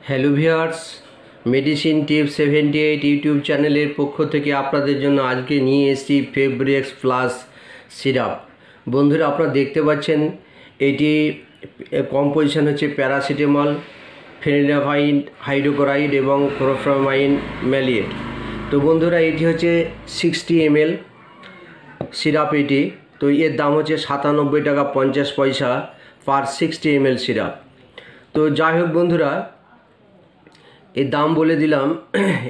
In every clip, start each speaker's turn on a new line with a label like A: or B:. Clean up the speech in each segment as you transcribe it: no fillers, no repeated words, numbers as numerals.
A: Hello viewers, medicine tips 78 YouTube চ্যানেলের পক্ষ থেকে আপনাদের জন্য আজকে নিয়ে এসেছি ফেব্রিক্স প্লাস সিরাপ। বন্ধুরা, আপনারা দেখতে পাচ্ছেন এটি কম্পোজিশন হচ্ছে প্যারাসিটামল, ফেনিলাফাইন হাইড্রোক্লোরাইড এবং ক্লোরোফ্রমাইন ম্যালিয়েট। তো বন্ধুরা, এটি হচ্ছে 60 ml সিরাপ। এটি তো এর দাম হচ্ছে 97 টাকা 50 পয়সা পার 60 ml সিরাপ। তো যাই হোক বন্ধুরা, এর দাম বলে দিলাম।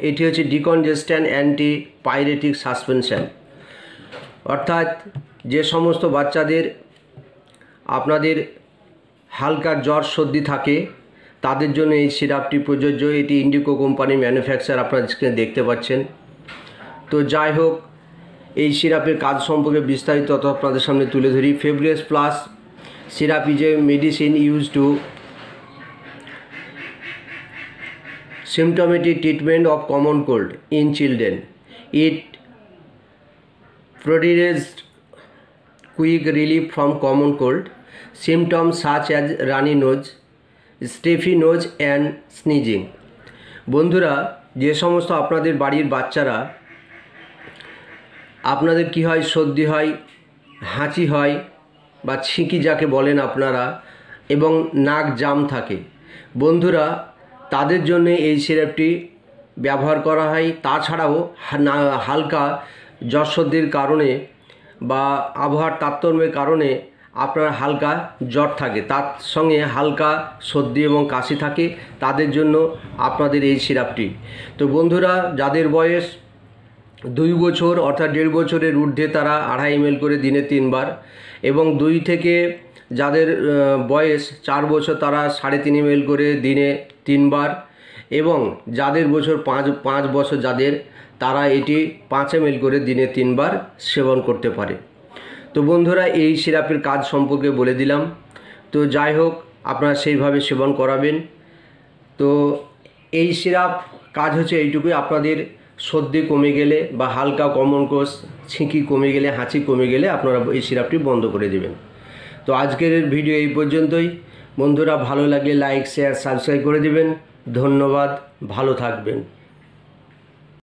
A: এটি হচ্ছে ডিকনজেস্ট্যান্ট অ্যান্টি পাইরেটিক সাসপেনশন, অর্থাৎ যে সমস্ত বাচ্চাদের আপনাদের হালকা জ্বর সর্দি থাকে তাদের জন্য এই সিরাপটি প্রযোজ্য। এটি ইন্ডিকো কোম্পানি ম্যানুফ্যাকচার, আপনারা স্ক্রিনে দেখতে পাচ্ছেন। তো যাই হোক, এই সিরাপের কাজ সম্পর্কে বিস্তারিত আপনাদের সামনে তুলে ধরি। Fabrics plus syrup is a medicine used to symptomatic treatment of common cold in children. It provides quick relief from common cold symptoms such as runny nose, stuffy nose and sneezing. বন্ধুরা, যে সমস্ত আপনাদের বাড়ির বাচ্চারা আপনাদের কি হয়, সর্দি হয়, হাঁচি হয় বা ছিঁকি যাকে বলেন আপনারা, এবং নাক জাম থাকে, বন্ধুরা তাদের জন্য এই সিরাপটি ব্যবহার করা হয়। তাছাড়াও হালকা জ্বর সর্দির কারণে বা আবহাওয়ার তারতম্যের কারণে আপনার হালকা জ্বর থাকে, তার সঙ্গে হালকা সর্দি এবং কাশি থাকে, তাদের জন্য আপনাদের এই সিরাপটি। তো বন্ধুরা, যাদের বয়স 2 বছর অর্থাৎ 1.5 বছরের ঊর্ধ্বে তারা 2.5 ml করে দিনে 3 বার, এবং 2 থেকে যাদের বয়স 4 বছর তারা 3.5 ml করে দিনে 3 বার, এবং যাদের বছর 5 বছর যাদের, তারা এটি 5 ml করে দিনে 3 বার সেবন করতে পারে। তো বন্ধুরা, এই সিরাপের কাজ সম্পর্কে বলে দিলাম। তো যাই হোক, আপনারা সেইভাবে সেবন করাবেন। তো এই সিরাপ কাজ হচ্ছে এইটুকুই, আপনাদের সর্দি কমে গেলে বা হালকা কমন কোর্স ছিঁকি কমে গেলে, হাঁচি কমে গেলে আপনারা এই সিরাপটি বন্ধ করে দেবেন। তো আজকের ভিডিও এই পর্যন্তই। বন্ধুরা, ভালো লাগলে লাইক, শেয়ার, সাবস্ক্রাইব করে দেবেন। ধন্যবাদ, ভালো থাকবেন।